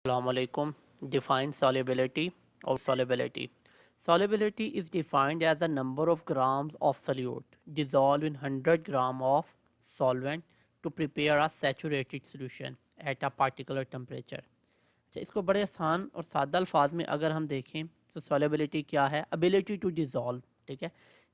Assalamu alaikum. Define solubility or solubility. Solubility is defined as the number of grams of solute dissolved in 100 gram of solvent to prepare a saturated solution at a particular temperature. अच्छा, इसको बड़े आसान और सादा अल्फाज में अगर हम देखें तो सॉलिबिलिटी क्या है? Ability to dissolve. ठीक है,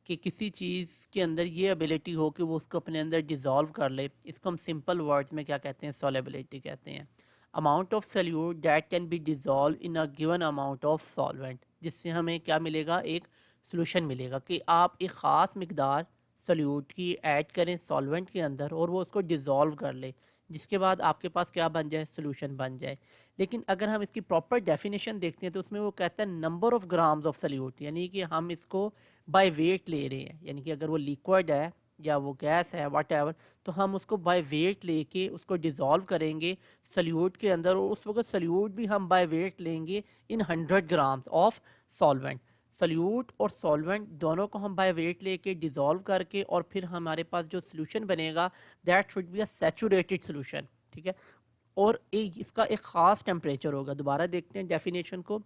कि किसी चीज़ के अंदर ये एबिलिटी हो कि वो उसको अपने अंदर डिज़ोल्व कर ले। इसको हम सिंपल वर्ड्स में क्या कहते हैं? सॉलिबिलिटी कहते हैं। Amount of solute that can be dissolve in a given amount of solvent, जिससे हमें क्या मिलेगा? एक सोल्यूशन मिलेगा कि आप एक ख़ास मकदार सोल्यूट की ऐड करें सॉल्वेंट के अंदर और वो उसको डिज़ोल्व कर ले, जिसके बाद आपके पास क्या बन जाए? सोल्यूशन बन जाए। लेकिन अगर हम इसकी प्रॉपर डेफिनेशन देखते हैं तो उसमें वो कहता है number of grams of solute, यानी कि हम इसको बाय वेट ले रहे हैं। यानी कि अगर वो लिक्विड है या वो गैस है वट एवर, तो हम उसको बाय वेट लेके उसको डिज़ोल्व करेंगे सल्यूट के अंदर, और उस वक्त सल्यूट भी हम बाय वेट लेंगे इन 100 ग्राम्स ऑफ सॉल्वेंट। सल्यूट और सॉल्वेंट दोनों को हम बाय वेट लेके डिज़ोल्व करके, और फिर हमारे पास जो सोल्यूशन बनेगा that should be a saturated solution. ठीक है, और इसका एक ख़ास टेम्परेचर होगा। दोबारा देखते हैं डेफिनेशन को।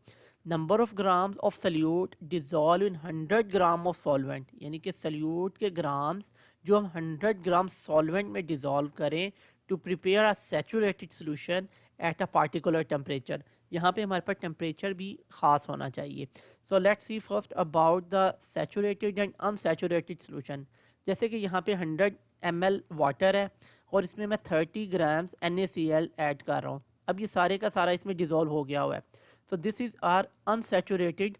Number of grams of solute dissolve in 100 gram of solvent, यानी कि सल्यूट के ग्राम्स जो हम 100 ग्राम सॉल्वेंट में डिज़ोल्व करें to prepare a saturated solution at a particular temperature. यहाँ पे हमारे पास टेम्परेचर भी ख़ास होना चाहिए। So let's see first about the saturated and unsaturated solution. जैसे कि यहाँ पे 100 ml वाटर है और इसमें मैं 30 ग्राम्स NaCl ऐड कर रहा हूँ। अब ये सारे का सारा इसमें डिज़ोल्व हो गया हुआ है। So this is our unsaturated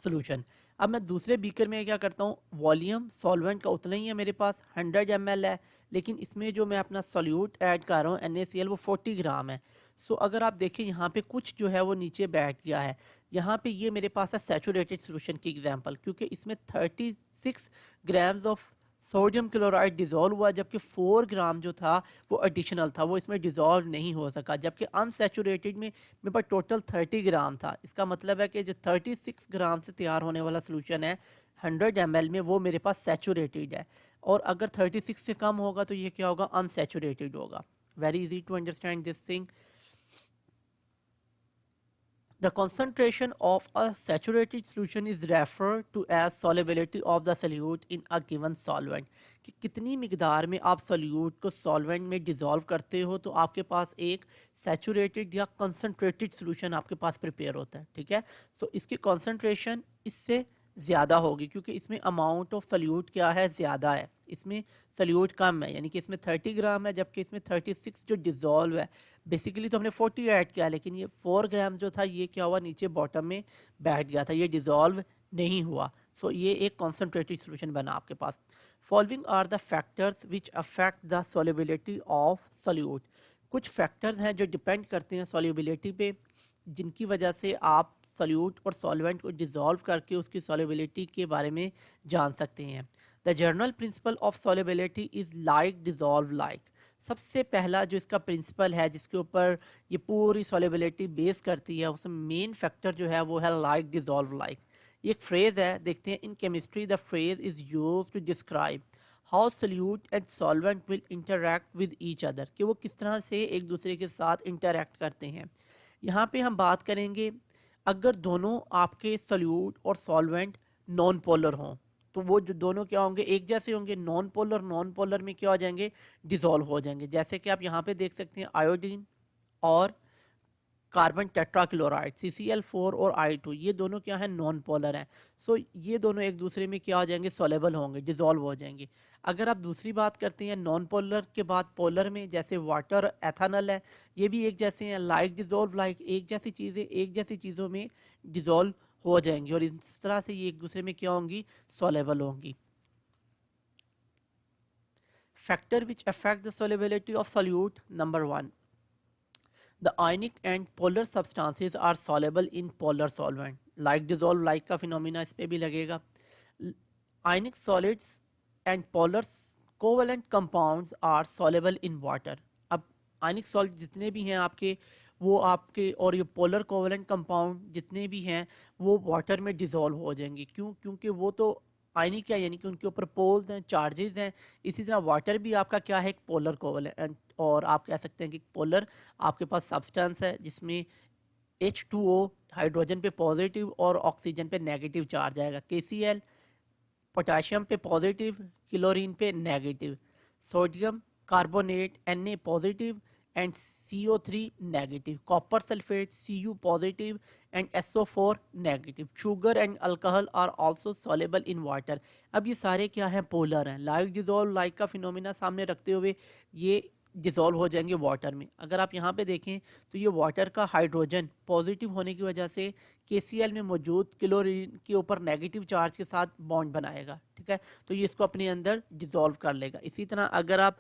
solution. अब मैं दूसरे बीकर में क्या करता हूँ? वॉल्यूम सॉल्वेंट का उतना ही है, मेरे पास 100 ml है, लेकिन इसमें जो मैं अपना सॉल्यूट ऐड कर रहा हूँ NaCl वो 40 ग्राम है। सो अगर आप देखें यहाँ पे कुछ जो है वो नीचे बैठ गया है। यहाँ पे ये मेरे पास है सैचुरेटेड सोल्यूशन की एग्जांपल, क्योंकि इसमें 36 grams of sodium chloride dissolve हुआ, जबकि 4 ग्राम जो था वो एडिशनल था, वो इसमें डिज़ोल्व नहीं हो सका। जबकि अनसैचुरेटेड में मेरे पास टोटल 30 ग्राम था। इसका मतलब है कि जो 36 ग्राम से तैयार होने वाला सोल्यूशन है 100 ml में, वो मेरे पास सैचुरेटेड है। और अगर 36 से कम होगा तो ये क्या होगा? अनसैचुरेटेड होगा। Very easy to understand this thing. The concentration of a saturated solution is referred to as solubility of the solute in a given solvent। कि कितनी मिकदार में आप सोल्यूट को सॉल्वेंट में डिज़ोल्व करते हो तो आपके पास एक सैचुरेटेड या कंसनट्रेटेड सोल्यूशन आपके पास प्रिपेयर होता है। ठीक है, सो इसकी कंसनट्रेशन इससे ज़्यादा होगी, क्योंकि इसमें अमाउंट ऑफ सोल्यूट क्या है? ज़्यादा है। इसमें सोल्यूट कम है, यानी कि इसमें 30 ग्राम है, जबकि इसमें 36 जो डिज़ोल्व है। बेसिकली तो हमने 40 ऐड किया, लेकिन ये 4 ग्राम जो था ये क्या हुआ? नीचे बॉटम में बैठ गया था, ये डिज़ोल्व नहीं हुआ। सो ये एक कॉन्सेंट्रेटेड सोल्यूशन बना आपके पास। Following are the factors which affect the solubility of solute. कुछ फैक्टर्स हैं जो डिपेंड करते हैं सॉल्युबिलिटी पे, जिनकी वजह से आप सोल्यूट और सॉल्वेंट को डिज़ोल्व करके उसकी सॉल्युबिलिटी के बारे में जान सकते हैं। The general principle of solubility is like dissolve like. सबसे पहला जो इसका प्रिंसिपल है जिसके ऊपर ये पूरी सॉल्युबिलिटी बेस करती है, उसमें मेन फैक्टर जो है वो है लाइक डिज़ोल्व लाइक। ये एक फ्रेज़ है, देखते हैं। In chemistry the phrase is use to describe how solute and solvent will interact with each other, कि वो किस तरह से एक दूसरे के साथ इंटरैक्ट करते हैं। यहाँ पे हम बात करेंगे अगर दोनों आपके सोल्यूट और सॉल्वेंट नॉन पोलर हों, तो वो जो दोनों क्या होंगे? एक जैसे होंगे। नॉन पोलर, नॉन पोलर में क्या हो जाएंगे? डिसॉल्व हो जाएंगे। जैसे कि आप यहाँ पे देख सकते हैं आयोडीन और कार्बन टेट्राक्लोराइड CCl4 और I2, ये दोनों क्या है? नॉन पोलर हैं। सो ये दोनों एक दूसरे में क्या हो जाएंगे? सोलेबल होंगे, डिसॉल्व हो जाएंगे। अगर आप दूसरी बात करते हैं नॉन पोलर के बाद पोलर में, जैसे वाटर एथानल है, ये भी एक जैसे हैं। लाइक डिसॉल्व लाइक, एक जैसी चीज़ें एक जैसी चीज़ों में डिसॉल्व हो जाएंगी, और इस तरह से ये एक दूसरे में क्या होंगी? सोलेबल होंगी। Factor which affect the solubility of solute. Number 1, the ionic and polar substances are soluble in polar solvent, like dissolve like का फिनोमिना इस पे भी लगेगा। ionic solids and polar covalent compounds are soluble in water। अब ionic solid जितने भी हैं आपके, वो आपके, और ये पोलर कोवलेंट कंपाउंड जितने भी हैं वो वाटर में डिसॉल्व हो जाएंगे। क्यों? क्योंकि वो तो आयनिक है यानी कि उनके ऊपर पोल्स हैं, चार्जेस हैं। इसी तरह वाटर भी आपका क्या है, एक पोलर कोवलेंट, और आप कह सकते हैं कि पोलर आपके पास सब्सटेंस है जिसमें H2O हाइड्रोजन पे पॉजिटिव और ऑक्सीजन पे नेगेटिव चार्ज आएगा, KCl पोटाशियम पे पॉजिटिव, क्लोरीन पे negative, sodium carbonate Na positive and CO3 negative, copper sulphate Cu positive and SO4 negative, sugar and alcohol are also soluble in water. अब ये सारे क्या हैं, पोलर हैं। लाइक डिजोल्व लाइक का phenomena सामने रखते हुए ये डिजोल्व हो जाएंगे वाटर में। अगर आप यहाँ पे देखें तो ये वाटर का हाइड्रोजन पॉजिटिव होने की वजह से KCl में मौजूद क्लोरीन के ऊपर नेगेटिव चार्ज के साथ बॉन्ड बनाएगा, ठीक है, तो ये इसको अपने अंदर डिजोल्व कर लेगा। इसी तरह अगर आप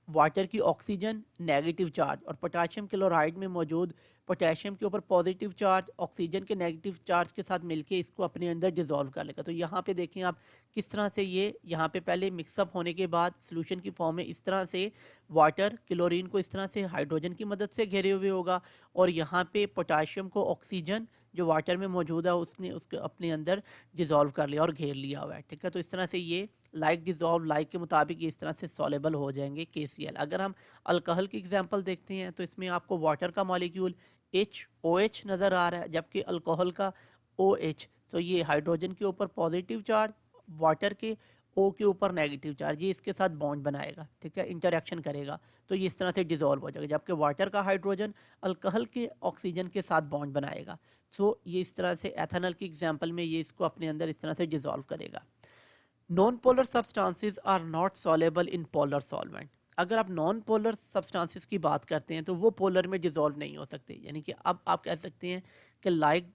वाटर की ऑक्सीजन नेगेटिव चार्ज और पोटेशियम क्लोराइड में मौजूद पोटेशियम के ऊपर पॉजिटिव चार्ज ऑक्सीजन के नेगेटिव चार्ज के साथ मिलके इसको अपने अंदर डिजोल्व कर लेगा। तो यहाँ पे देखें आप किस तरह से ये यहाँ पे पहले मिक्सअप होने के बाद सोल्यूशन की फॉर्म में इस तरह से वाटर क्लोरीन को इस तरह से हाइड्रोजन की मदद से घेरे हुए होगा, और यहाँ पे पोटेशियम को ऑक्सीजन जो वाटर में मौजूद है उसने उसके अपने अंदर डिजोल्व कर लिया और घेर लिया हुआ है, ठीक है। तो इस तरह से ये लाइक डिजोल्व लाइक के मुताबिक ये इस तरह से सॉलेबल हो जाएंगे KCl। अगर हम अल्कोहल की एग्जांपल देखते हैं तो इसमें आपको वाटर का मॉलिक्यूल HOH नज़र आ रहा है, जबकि अल्कोहल का OH। तो ये हाइड्रोजन के ऊपर पॉजिटिव चार्ज, वाटर के O के ऊपर नेगेटिव चार्ज, ये इसके साथ बॉन्ड बनाएगा, ठीक है, इंटरेक्शन करेगा, तो ये इस तरह से डिजोल्व हो जाएगा। जबकि वाटर का हाइड्रोजन अल्कोहल के ऑक्सीजन के साथ बॉन्ड बनाएगा, तो ये इस तरह से एथेनॉल की एग्जांपल में ये इसको अपने अंदर इस तरह से डिजोल्व करेगा। Non polar substances are not soluble in polar solvent. अगर आप नॉन पोलर सब्सटेंसेस की बात करते हैं तो वो पोलर में डिजोल्व नहीं हो सकते, यानी कि अब आप कह सकते हैं कि लाइक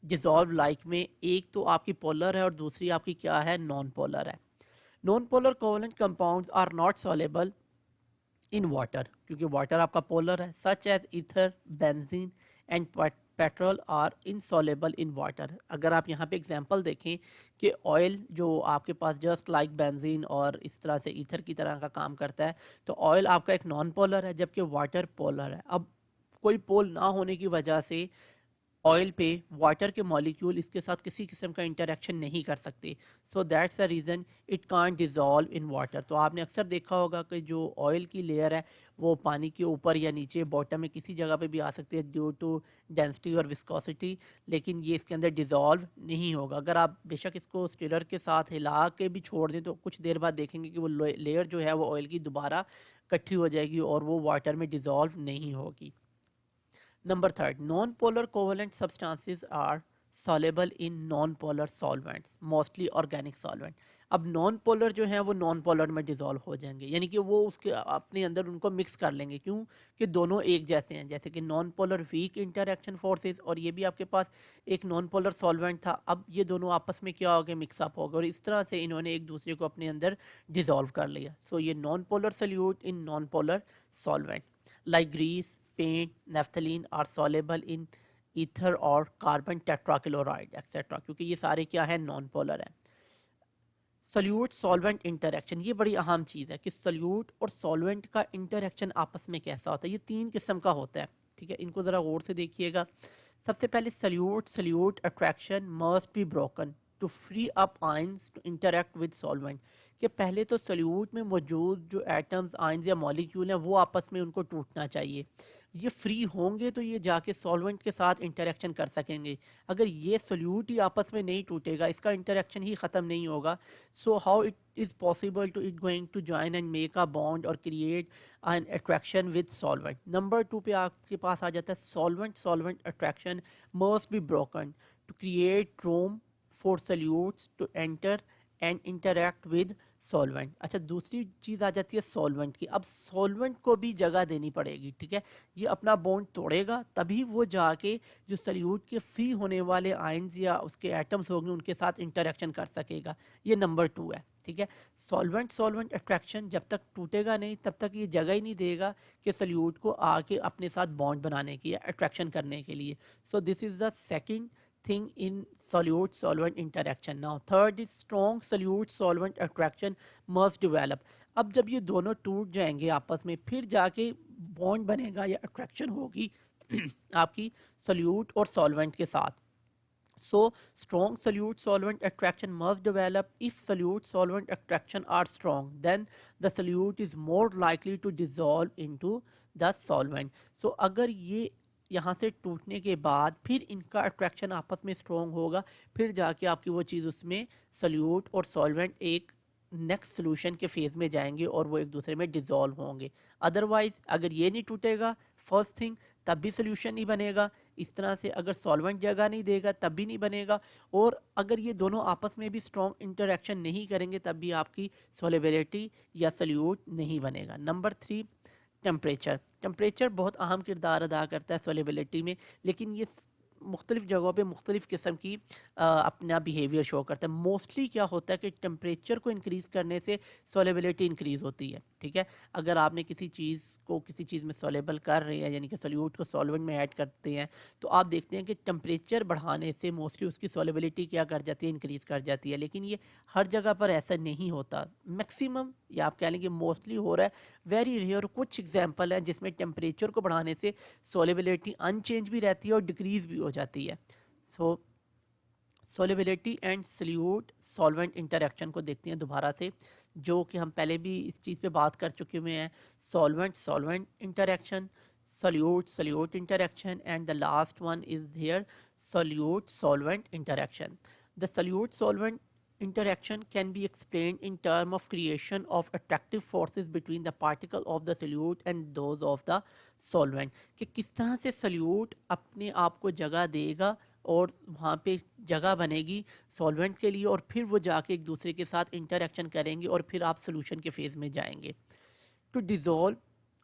डिजोल्व लाइक में एक तो आपकी पोलर है और दूसरी आपकी क्या है, नॉन पोलर है। Non polar covalent compounds are not soluble in water, क्योंकि वाटर आपका पोलर है, such as ether, benzene and petrol are insoluble in water. अगर आप यहाँ पे एग्जांपल देखें कि ऑयल जो आपके पास जस्ट लाइक बेंजीन और इस तरह से ईथर की तरह का काम करता है, तो ऑयल आपका एक नॉन पोलर है जबकि वाटर पोलर है। अब कोई पोल ना होने की वजह से ऑयल पे वाटर के मॉलिक्यूल इसके साथ किसी किस्म का इंटरेक्शन नहीं कर सकते, so that's the reason it can't dissolve in water. तो आपने अक्सर देखा होगा कि जो ऑयल की लेयर है वो पानी के ऊपर या नीचे बॉटम में किसी जगह पे भी आ सकती है ड्यू टू डेंसिटी और विस्कोसिटी, लेकिन ये इसके अंदर डिज़ोल्व नहीं होगा। अगर आप बेशक इसको स्टिरर के साथ हिला के भी छोड़ दें तो कुछ देर बाद देखेंगे कि वो लेयर जो है वो ऑयल की दोबारा इकट्ठी हो जाएगी और वो वाटर में डिज़ोल्व नहीं होगी। Number third, non-polar covalent substances are soluble in non-polar solvents, mostly organic solvent। अब नॉन पोलर जो है वो नॉन पोलर में डिजोल्व हो जाएंगे, यानी कि वो उसके अपने अंदर उनको मिक्स कर लेंगे, क्यों कि दोनों एक जैसे हैं। जैसे कि non polar weak interaction forces और ये भी आपके पास एक नॉन पोलर सॉल्वेंट था, अब ये दोनों आपस में क्या हो गए, मिक्सअप हो गए और इस तरह से इन्होंने एक दूसरे को अपने अंदर डिजोल्व कर लिया। सो ये non polar solute in non polar solvent like grease, paint, naphthalene are soluble in ether और कार्बन टेट्राक्लोराइड एक्सेट्रा, क्योंकि ये सारे क्या है, नॉन पोलर है। सोल्यूट सॉल्वेंट इंटरेक्शन, ये बड़ी अहम चीज़ है कि सोल्यूट और सॉल्वेंट का इंटरेक्शन आपस में कैसा होता है। ये तीन किस्म का होता है, ठीक है, इनको ज़रा गौर से देखिएगा। सबसे पहले solute attraction must be broken to free up ions to interact with solvent, कि पहले तो सोल्यूट में मौजूद जो एटम्स, आयंस या मॉलिक्यूल हैं वो आपस में उनको टूटना चाहिए। ये फ्री होंगे तो ये जाके सॉल्वेंट के साथ इंटरेक्शन कर सकेंगे। अगर ये सोल्यूट ही आपस में नहीं टूटेगा, इसका इंटरेक्शन ही ख़त्म नहीं होगा, so how it is possible to it going to join and make a bond और create an attraction with solvent. Number 2 पे आपके पास आ जाता है solvent attraction must be broken to create room for solutes to enter and interact with solvent. अच्छा, दूसरी चीज़ आ जाती है सॉल्वेंट की। अब सॉल्वेंट को भी जगह देनी पड़ेगी, ठीक है, ये अपना बॉन्ड तोड़ेगा तभी वो जाके जो सोल्यूट के फ्री होने वाले आयंस या उसके एटम्स होंगे उनके साथ इंटरेक्शन कर सकेगा। ये नंबर 2 है, ठीक है। सॉल्वेंट अट्रैक्शन जब तक टूटेगा नहीं तब तक ये जगह ही नहीं देगा कि सोल्यूट को आके अपने साथ बॉन्ड बनाने की या अट्रैक्शन करने के लिए। सो this is the second thing in solute solvent interaction. Now third is strong solute solvent attraction must develop. अब जब ये दोनों टूट जाएंगे आपस में फिर जाके बॉन्ड बनेगा या अट्रैक्शन होगी आपकी सोल्यूट और सॉल्वेंट के साथ। So strong solute solvent attraction must develop. If solute solvent attraction are strong, then the solute is more likely to dissolve into the solvent. So अगर ये यहाँ से टूटने के बाद फिर इनका अट्रैक्शन आपस में स्ट्रॉन्ग होगा, फिर जाके आपकी वो चीज़ उसमें सल्यूट और सॉल्वेंट एक नेक्स्ट सोल्यूशन के फेज में जाएंगे और वो एक दूसरे में डिजोल्व होंगे. अदरवाइज अगर ये नहीं टूटेगा फर्स्ट थिंग, तब भी सोल्यूशन नहीं बनेगा. इस तरह से अगर सॉल्वेंट जगह नहीं देगा तब भी नहीं बनेगा. और अगर ये दोनों आपस में भी स्ट्रॉन्ग इंटरेक्शन नहीं करेंगे तब भी आपकी सोलेबिलिटी या सल्यूट नहीं बनेगा. Number 3, temperature. टेम्परेचर बहुत अहम किरदार अदा करता है सोलेबिलिटी में, लेकिन ये मुख्तलिफ जगहों पे मुख्तलिफ किस्म की अपना बिहेवियर शो करता है. मोस्टली क्या होता है कि टेम्परेचर को इंक्रीज़ करने से सोलेबिलिटी इंक्रीज़ होती है. ठीक है, अगर आपने किसी चीज़ को किसी चीज़ में सोलेबल कर रहे हैं, यानी कि सोल्यूट को सॉल्वेंट में ऐड करते हैं, तो आप देखते हैं कि टेम्परेचर बढ़ाने से मोस्टली उसकी सोलेबिलिटी क्या कर जाती है, इंक्रीज़ कर जाती है. लेकिन ये हर जगह पर ऐसा नहीं होता. मैक्सिमम या आप कह लें कि मोस्टली हो रहा है. वेरी रेयर कुछ एग्जाम्पल हैं जिसमें टेम्परेचर को बढ़ाने से सोलेबिलिटी अनचेंज भी रहती है और डिक्रीज भी हो जाती है. So solubility and solute solvent interaction को देखते हैं दोबारा से, जो कि हम पहले भी इस चीज़ पे बात कर चुके हुए हैं. Solvent solvent interaction, solute solute interaction, and the last one is here solute solvent interaction. The solute solvent interaction can be explained in terms of creation of attractive forces between the particle of the solute and those of the solvent. कि किस तरह से solute अपने आप को जगह देगा और वहाँ पे जगह बनेगी सॉल्वेंट के लिए, और फिर वो जाके एक दूसरे के साथ इंटरेक्शन करेंगे और फिर आप सोल्यूशन के फेज में जाएंगे. To dissolve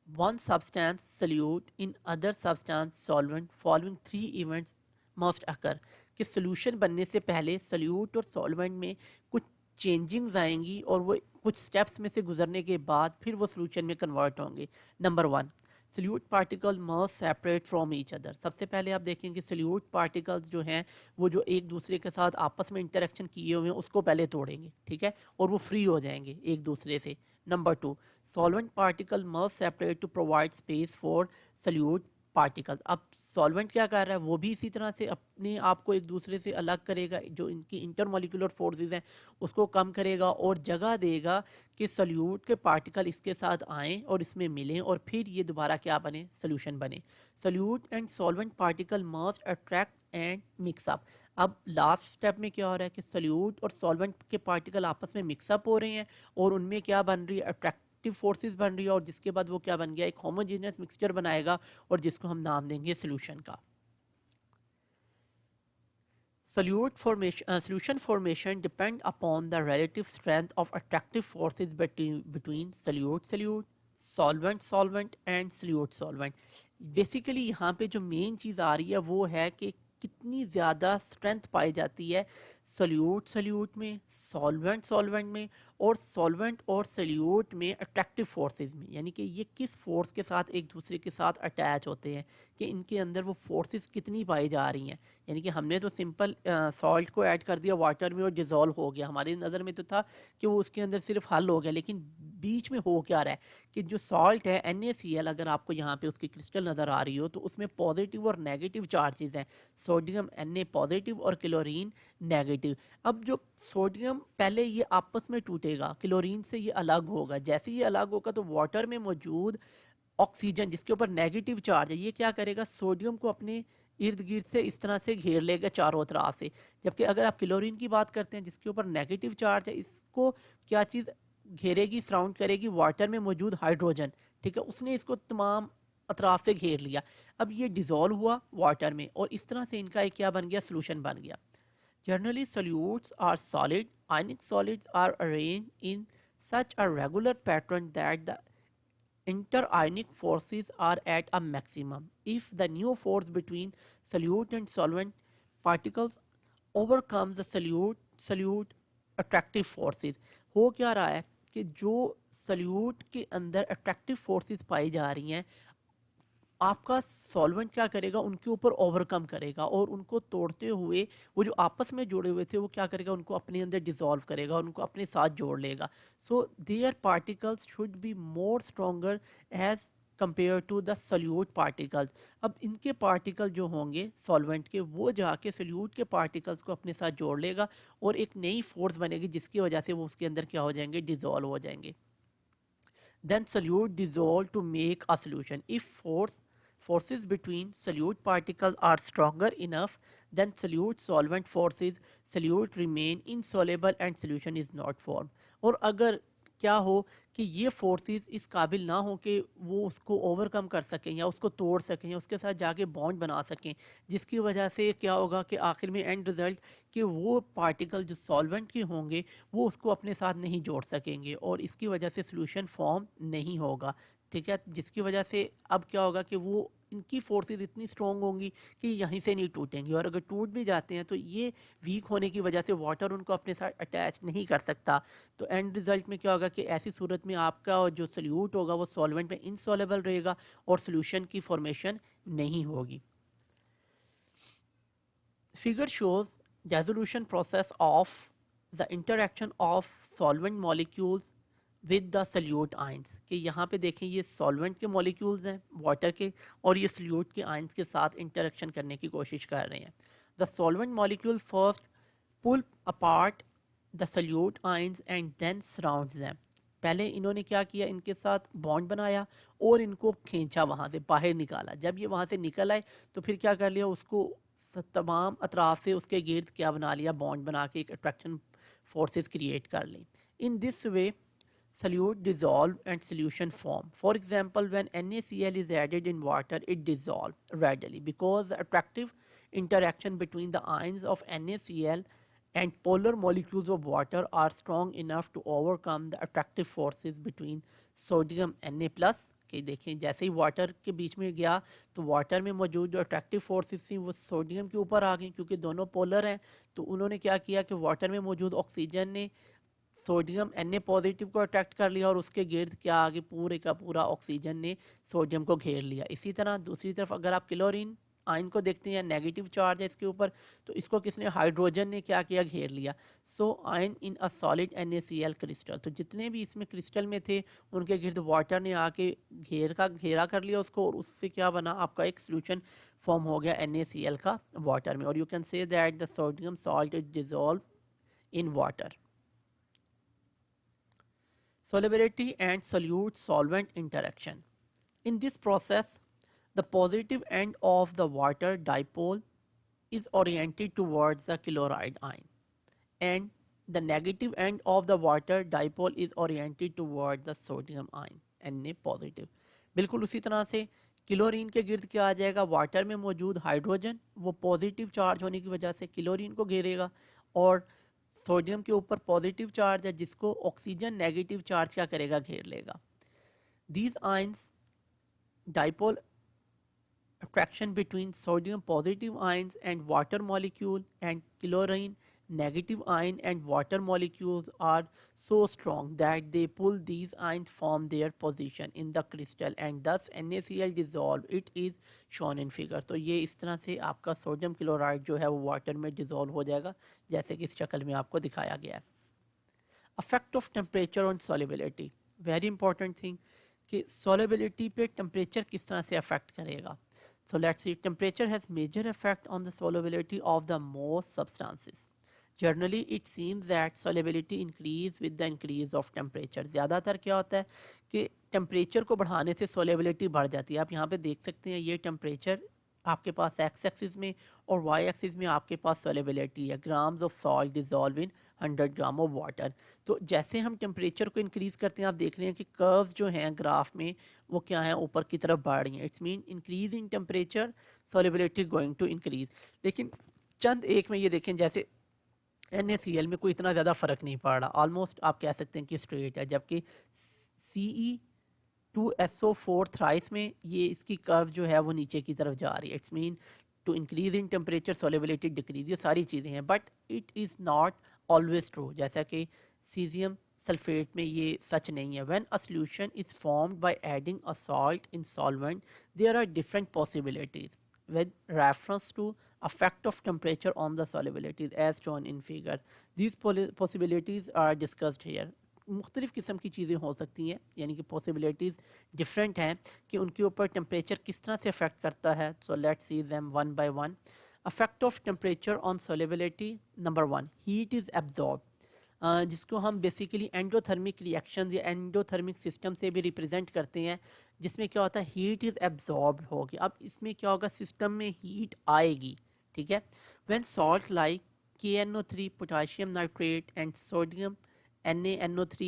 one substance solute in other substance solvent following 3 events must occur. कि सोल्यूशन बनने से पहले सोल्यूट और सॉल्वेंट में कुछ चेंजिंग्स आएंगी और वो कुछ स्टेप्स में से गुजरने के बाद फिर वो सोल्यूशन में कन्वर्ट होंगे. Number 1, solute particle must separate from each other. सबसे पहले आप देखेंगे सोल्यूट पार्टिकल्स जो हैं वो जो एक दूसरे के साथ आपस में इंटरेक्शन किए हुए हैं उसको पहले तोड़ेंगे. ठीक है, और वो फ्री हो जाएंगे एक दूसरे से. Number 2, solvent particle must separate to provide space for solute particles. अब सॉल्वेंट क्या कर रहा है, वो भी इसी तरह से अपने आप को एक दूसरे से अलग करेगा, जो इनकी इंटरमोलिकुलर फोर्सेस हैं उसको कम करेगा और जगह देगा कि सोल्यूट के पार्टिकल इसके साथ आएँ और इसमें मिलें और फिर ये दोबारा क्या बने, सोल्यूशन बने. Solute and solvent particle must attract and mix up. अब लास्ट स्टेप में क्या हो रहा है कि सोल्यूट और सॉल्वेंट के पार्टिकल आपस में मिक्सअप हो रहे हैं और उनमें क्या बन रही है, अट्रैक्टिव फोर्सेस बन रही है, और जिसके बाद वो क्या बन गया, एक होमोजेनियस मिक्सचर बनाएगा और जिसको हम नाम देंगे सोल्यूशन का. Solution formation depend upon the relative strength of attractive forces between solute, solvent and solvent. Basically यहाँ पे जो मेन चीज़ आ रही है वो है कि कितनी ज़्यादा स्ट्रेंथ पाई जाती है सोल्यूट में, सॉल्वेंट में, और सॉल्वेंट और सोल्यूट में अट्रैक्टिव फोर्सेस में. यानी कि ये किस फोर्स के साथ एक दूसरे के साथ अटैच होते हैं, कि इनके अंदर वो फोर्सेस कितनी पाई जा रही हैं. यानी कि हमने तो सिंपल सॉल्ट को ऐड कर दिया वाटर में और डिज़ोल्व हो गया. हमारी नज़र में तो था कि वो उसके अंदर सिर्फ हल हो गया, लेकिन बीच में हो क्या रहा है कि जो सॉल्ट है NaCl, अगर आपको यहाँ पे उसकी क्रिस्टल नज़र आ रही हो तो उसमें पॉजिटिव और नेगेटिव चार्जेस हैं. सोडियम Na पॉजिटिव और क्लोरीन नेगेटिव. अब जो सोडियम पहले ये आपस में टूटेगा, क्लोरीन से ये अलग होगा. जैसे ये अलग होगा तो वाटर में मौजूद ऑक्सीजन जिसके ऊपर नेगेटिव चार्ज है, ये क्या करेगा, सोडियम को अपने इर्द गिर्द से इस तरह से घेर लेगा चारों तरफ से. जबकि अगर आप क्लोरीन की बात करते हैं जिसके ऊपर नेगेटिव चार्ज है, इसको क्या चीज़ घेरेगी, सराउंड करेगी, वाटर में मौजूद हाइड्रोजन. ठीक है, उसने इसको तमाम अतराफ से घेर लिया. अब ये डिज़ोल्व हुआ वाटर में और इस तरह से इनका एक क्या बन गया, सोल्यूशन बन गया. Generally, solutes are solid. Ionic solids are arranged in such a regular pattern that the interionic forces are at a maximum. If the new force between solute and solvent particles overcomes the solute attractive forces, हो क्या रहा है कि जो solute के अंदर attractive forces पाई जा रही हैं, आपका सॉल्वेंट क्या करेगा, उनके ऊपर ओवरकम करेगा और उनको तोड़ते हुए वो जो आपस में जुड़े हुए थे वो क्या करेगा, उनको अपने अंदर डिसॉल्व करेगा, उनको अपने साथ जोड़ लेगा. So their particles should be more stronger as compare to the solute particles. अब इनके पार्टिकल जो होंगे सॉल्वेंट के, वो जाके सोल्यूट के पार्टिकल्स को अपने साथ जोड़ लेगा और एक नई फोर्स बनेगी जिसकी वजह से वो उसके अंदर क्या हो जाएंगे, डिजोल्व हो जाएंगे। Then solute dissolve to make a solution. If forces between solute particles are stronger enough, then solute solvent forces, solute remain insoluble and solution is not formed. और अगर क्या हो कि ये फोर्सेस इस काबिल ना हो कि वो उसको ओवरकम कर सकें या उसको तोड़ सकें या उसके साथ जाके बॉन्ड बना सकें, जिसकी वजह से क्या होगा कि आखिर में एंड रिजल्ट कि वो पार्टिकल जो सॉल्वेंट के होंगे वो उसको अपने साथ नहीं जोड़ सकेंगे और इसकी वजह से सोल्यूशन फॉर्म नहीं होगा। ठीक है, जिसकी वजह से अब क्या होगा कि वो इनकी फोर्सेस इतनी स्ट्रॉन्ग होंगी कि यहीं से नहीं टूटेंगी, और अगर टूट भी जाते हैं तो ये वीक होने की वजह से वाटर उनको अपने साथ अटैच नहीं कर सकता। तो एंड रिजल्ट में क्या होगा कि ऐसी सूरत में आपका जो सोल्यूट होगा वो सॉल्वेंट में इनसॉल्युबल रहेगा और सोल्यूशन की फॉर्मेशन नहीं होगी। Figure shows resolution process of the interaction of solvent molecules with the solute ions। कि यहाँ पे देखें ये solvent के molecules हैं water के, और ये solute के ions के साथ interaction करने की कोशिश कर रहे हैं। The solvent molecule first pull apart the solute ions and then surrounds them। पहले इन्होंने क्या किया, इनके साथ बॉन्ड बनाया और इनको खींचा, वहाँ से बाहर निकाला। जब ये वहाँ से निकल आए तो फिर क्या कर लिया, उसको तमाम अतराफ से उसके गिर्द क्या बना लिया, बॉन्ड बना के एक अट्रैक्शन फोर्सेस क्रिएट कर ली। In this way solute dissolve and solution form. For example, when NaCl is added in water, it dissolves readily because the attractive interaction between the ions of NaCl and polar molecules of water are strong enough to overcome the attractive forces between sodium Na plus। कि देखें जैसे ही water के बीच में गया तो water में मौजूद जो अट्रैक्टिव फोर्सेस थी वो सोडियम के ऊपर आ गई, क्योंकि दोनों पोलर हैं। तो उन्होंने क्या किया कि वाटर में मौजूद ऑक्सीजन ने सोडियम Na पॉजिटिव को अट्रैक्ट कर लिया और उसके गिर्द क्या आगे पूरे का पूरा ऑक्सीजन ने सोडियम को घेर लिया। इसी तरह दूसरी तरफ अगर आप क्लोरीन आयन को देखते हैं, नेगेटिव चार्ज है इसके ऊपर, तो इसको किसने, हाइड्रोजन ने क्या किया, घेर लिया। So ion in a solid NaCl crystal, तो जितने भी इसमें क्रिस्टल में थे उनके गिर्द वाटर ने आके घेरा कर लिया उसको, और उससे क्या बना, आपका एक सोल्यूशन फॉर्म हो गया NaCl का वाटर में। और you can say that the sodium salt is dissolve in water. Solubility and solute solvent interaction. In this process, the positive end of the water dipole is oriented towards the chloride ion and the negative end of the water dipole is oriented towards the sodium ion Na positive। बिल्कुल उसी तरह से chlorine के गिर्द क्या आ जाएगा, water में मौजूद हाइड्रोजन वो पॉजिटिव चार्ज होने की वजह से क्लोरीन को घेरेगा, और सोडियम के ऊपर पॉजिटिव चार्ज है जिसको ऑक्सीजन नेगेटिव चार्ज क्या करेगा, घेर लेगा। These ions dipole attraction between sodium positive ions and water molecule and chlorine negative ion and water molecules are so strong that they pull these ions from their position in the crystal and thus NaCl dissolve। it is shown in figure। तो ये इस तरह से आपका sodium chloride जो है वो water में डिजोल्व हो जाएगा जैसे कि इस शक्ल में आपको दिखाया गया है। Affect of temperature on solubility, very important thing कि सॉल्युबिलिटी पे टेम्परेचर किस तरह से अफेक्ट करेगा। So let's see, temperature has major effect on the solubility of the most substances. Generally it seems that solubility increase with the increase of temperature। ज़्यादातर क्या होता है कि टेम्परेचर को बढ़ाने से solubility बढ़ जाती है। आप यहाँ पे देख सकते हैं ये टेम्परेचर आपके पास एक्स एक्सिस में और वाई एक्सिस में आपके पास सोलेबिलिटी है, grams of salt dissolve in 100 gram of water. तो जैसे हम टेम्परेचर को इंक्रीज़ करते हैं आप देख रहे हैं कि कर्व्स जो हैं ग्राफ में वो क्या है, ऊपर की तरफ बढ़ रही हैं। It's mean increase in temperature solubility going to increase. लेकिन चंद एक में ये देखें जैसे NaCl में कोई इतना ज़्यादा फ़र्क नहीं पड़ रहा, ऑलमोस्ट आप कह सकते हैं कि स्ट्रेट है, जबकि Ce2SO4 थ्राइस में ये इसकी कर्व जो है वो नीचे की तरफ जा रही है। It's mean to increase in temperature solubility decrease, ये सारी चीज़ें हैं, but it is not always true. जैसा कि सीजियम सल्फेट में ये सच नहीं है। When a solution is formed by adding a salt in solvent there are different possibilities with reference to effect of temperature on the solubilities as shown in figure। These possibilities are discussed here। मुख्तलिफ़ किस्म की चीज़ें हो सकती हैं, यानी कि possibilities different हैं कि उनके ऊपर टेम्परेचर किस तरह से अफेक्ट करता है. सो let's see them one by one. Affect of temperature on solubility. Number one, heat is absorb, जिसको हम बेसिकली एंडोथर्मिक रिएक्शंस या एंडोथर्मिक सिस्टम से भी रिप्रेजेंट करते हैं, जिसमें क्या होता है हीट इज़ एब्जॉर्ब होगी. अब इसमें क्या होगा, सिस्टम में हीट आएगी. ठीक है. When salt like KNO3, potassium nitrate and sodium NaNO3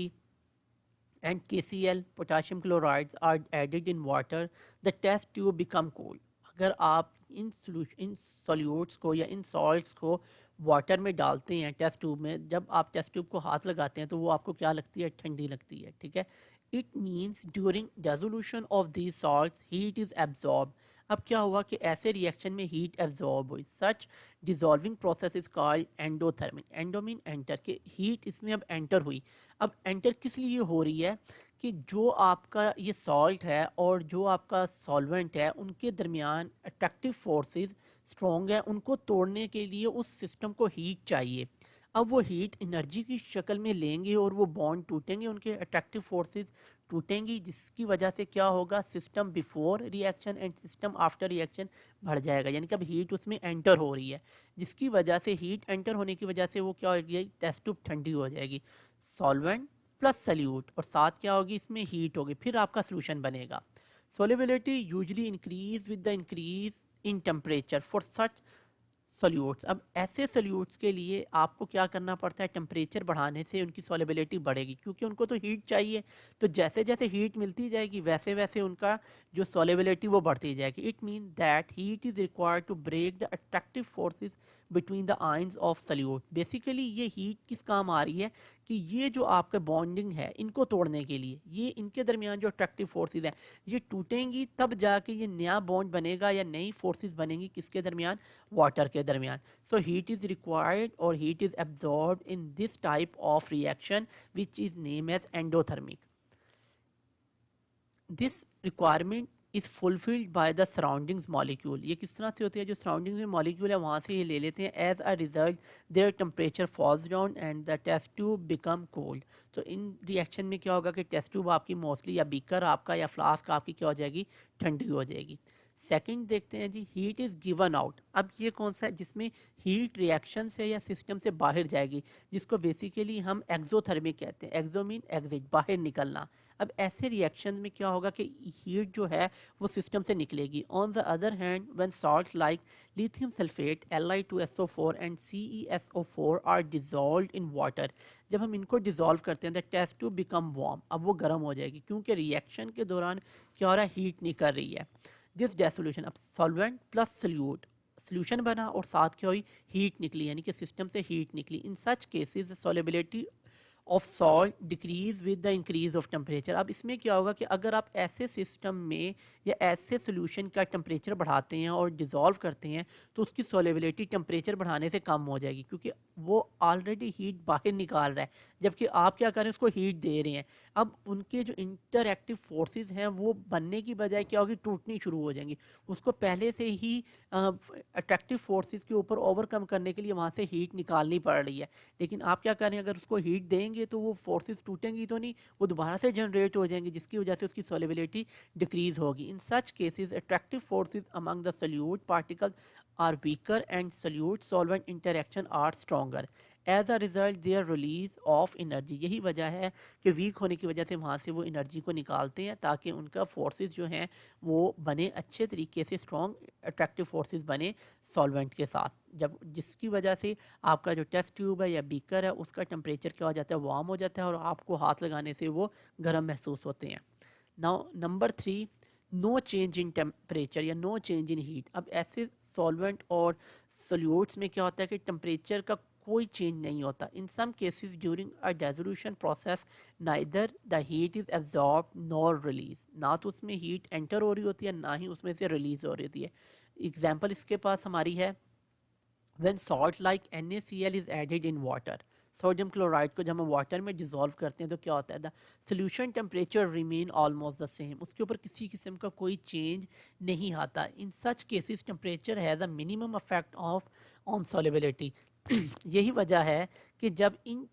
and KCl, potassium chlorides, are added in water, the test tube become cold. अगर आप इन सॉल्यूट्स को या इन सॉल्ट्स को वाटर में डालते हैं टेस्ट ट्यूब में, जब आप टेस्ट ट्यूब को हाथ लगाते हैं तो वो आपको क्या लगती है, ठंडी लगती है. ठीक है. It means during dissolution of these salts heat is absorb. अब क्या हुआ कि ऐसे रिएक्शन में हीट एब्जॉर्ब हुई. Such dissolving process is called endothermic. Endo mean enter, के हीट इसमें अब एंटर हुई. अब एंटर किस लिए हो रही है कि जो आपका ये सॉल्ट है और जो आपका सॉल्वेंट है उनके दरमियान अट्रैक्टिव फोर्सेस स्ट्रॉन्ग है, उनको तोड़ने के लिए उस सिस्टम को हीट चाहिए. अब वो हीट एनर्जी की शक्ल में लेंगे और वो बॉन्ड टूटेंगे, उनके अट्रैक्टिव फोर्सेस टूटेंगी, जिसकी वजह से क्या होगा, system before reaction and system after reaction बढ़ जाएगा. यानी कि अब हीट उसमें एंटर हो रही है, जिसकी वजह से हीट एंटर होने की वजह से वो क्या होगी, टेस्ट ट्यूब ठंडी हो जाएगी. सॉल्वेंट प्लस सल्यूट और साथ क्या होगी, इसमें हीट होगी, फिर आपका सोल्यूशन बनेगा. Solubility usually increase with the increase in temperature for such solutes. अब ऐसे सोल्यूट्स के लिए आपको क्या करना पड़ता है, टेम्परेचर बढ़ाने से उनकी सोलिबिलिटी बढ़ेगी, क्योंकि उनको तो हीट चाहिए. तो जैसे जैसे हीट मिलती जाएगी वैसे वैसे उनका जो सोलिबिलिटी वो बढ़ती जाएगी. It mean that heat is required to break the attractive forces between the ions of solute. Basically ये हीट किस काम आ रही है कि ये जो आपका बॉन्डिंग है इनको तोड़ने के लिए, ये इनके दरमियान जो अट्रैक्टिव फोर्सेस हैं ये टूटेंगी, तब जाके ये नया बॉन्ड बनेगा या नई फोर्सेस बनेंगी, किसके दरमियान, वाटर के दरमियान. सो हीट इज़ रिक्वायर्ड और heat is absorbed in this type of reaction which is name as endothermic. This requirement is fulfilled by the surroundings molecule. ये किस तरह से होती है, जो सराउंडिंग्स में मॉलिक्यूल है वहाँ से ये ले लेते हैं. As a result their temperature falls down and the test tube become cold. तो इन रिएक्शन में क्या होगा कि टेस्ट ट्यूब आपकी मोस्टली या बीकर आपका या फ्लास्क आपकी क्या हो जाएगी, ठंडी हो जाएगी. सेकंड देखते हैं जी, हीट इज़ गिवन आउट. अब ये कौन सा है, जिसमें हीट रिएक्शन से या सिस्टम से बाहर जाएगी, जिसको बेसिकली हम एक्सोथर्मिक कहते हैं. एक्सो मीन एग्जिट, बाहर निकलना. अब ऐसे रिएक्शन में क्या होगा कि हीट जो है वो सिस्टम से निकलेगी. On the other hand when salt like lithium sulphate Li2SO4 and CeSO4 are dissolved in water, जब हम इनको डिजॉल्व करते हैं the test to become warm. अब वो गर्म हो जाएगी, क्योंकि रिएक्शन के दौरान क्या हो रहा है, हीट नहीं कर रही है. दिस डेसोल्यूशन, अब सॉल्वेंट प्लस सोल्यूट, सोल्यूशन बना और साथ क्या हुई, हीट निकली, यानी कि सिस्टम से हीट निकली. In such cases solubility of salt decrease with the increase of temperature. अब इसमें क्या होगा कि अगर आप ऐसे सिस्टम में या ऐसे सोल्यूशन का टेम्परेचर बढ़ाते हैं और डिज़ोल्व करते हैं तो उसकी सॉलिबिलिटी टेम्परेचर बढ़ाने से कम हो जाएगी, क्योंकि वो ऑलरेडी हीट बाहर निकाल रहा है, जबकि आप क्या कर रहे हैं, उसको हीट दे रहे हैं. अब उनके जो इंटरएक्टिव फोर्सेस हैं वो बनने की बजाय क्या होगी, टूटनी शुरू हो जाएंगी. उसको पहले से ही अट्रैक्टिव फोर्सेस के ऊपर ओवरकम करने के लिए वहाँ से हीट निकालनी पड़ रही है. लेकिन आप क्या करें, अगर उसको हीट देंगे तो वो फोर्सेस टूटेंगी तो नहीं, वो दोबारा से जनरेट हो जाएंगी, जिसकी वजह से उसकी सॉलिबिलिटी डिक्रीज होगी. In such cases attractive forces among the solute particles are weaker and solute solvent interaction are stronger. As a result there release of energy. यही वजह है कि वीक होने की वजह से वहाँ से वो एनर्जी को निकालते हैं, ताकि उनका फोर्सेस जो हैं वो बने अच्छे तरीके से, स्ट्रॉन्ग अट्रैक्टिव फोर्सेस बने सॉल्वेंट के साथ, जब जिसकी वजह से आपका जो टेस्ट ट्यूब है या बीकर है उसका टेम्परेचर क्या हो जाता है, वार्म हो जाता है, और आपको हाथ लगाने से वो गर्म महसूस होते हैं. Now number 3, no change in temperature या नो चेंज इन हीट. अब ऐसे सॉल्वेंट और सोल्यूट्स में क्या होता है कि टेम्परेचर का कोई चेंज नहीं होता. In some cases during a dissolution process neither the heat is absorb nor release. ना तो उसमें हीट एंटर हो रही होती है, ना ही उसमें से रिलीज हो रही होती है. एग्जाम्पल इसके पास हमारी है, when salt like NaCl is added in water. Sodium chloride को जब हम वाटर में डिजोल्व करते हैं तो क्या होता है, the solution temperature remain almost the same. उसके ऊपर किसी किस्म का कोई चेंज नहीं आता. In such cases temperature has a minimum effect of on solubility. यही वजह है कि जब इन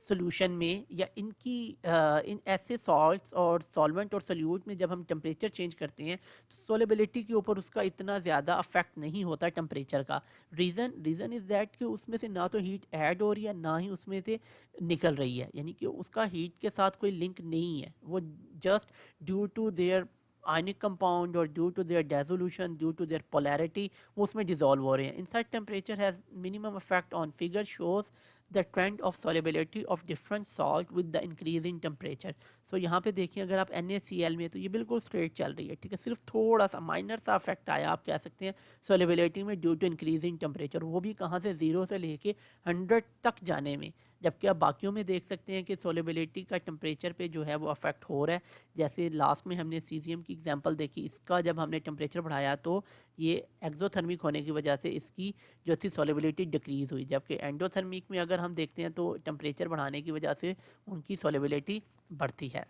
सोल्यूशन में या इन ऐसे सॉल्ट्स और सॉल्वेंट और सोल्यूट में जब हम टेम्परेचर चेंज करते हैं तो सोलेबिलिटी के ऊपर उसका इतना ज़्यादा अफेक्ट नहीं होता टेम्परेचर का। रीज़न इज़ दैट कि उसमें से ना तो हीट ऐड हो रही है ना ही उसमें से निकल रही है, यानी कि उसका हीट के साथ कोई लिंक नहीं है, वो just due to their ionic compound और due to their dissolution, due to their polarity, वो उसमें डिजोल्व हो रहे हैं। Inside temperature has minimum effect on figure shows the trend of solubility of different salt with the increase in temperature. So यहाँ पे देखिए अगर आप NaCl में तो ये बिल्कुल स्ट्रेट चल रही है, ठीक है, सिर्फ थोड़ा सा माइनर सा इफेक्ट आया आप कह सकते हैं solubility में due to increase in temperature, वो भी कहाँ से 0 से लेके 100 तक जाने में। जबकि आप बाकियों में देख सकते हैं कि solubility का टेम्परेचर पे जो है वो अफेक्ट हो रहा है। जैसे लास्ट में हमने सीजियम की एग्जांपल देखी, इसका जब हमने टेम्परेचर बढ़ाया तो ये एक्सोथर्मिक होने की वजह से इसकी जो थी solubility डिक्रीज हुई, जबकि एंडोथर्मिक में अगर हम देखते हैं तो टेम्परेचर बढ़ाने की वजह से उनकी solubility बढ़ती है।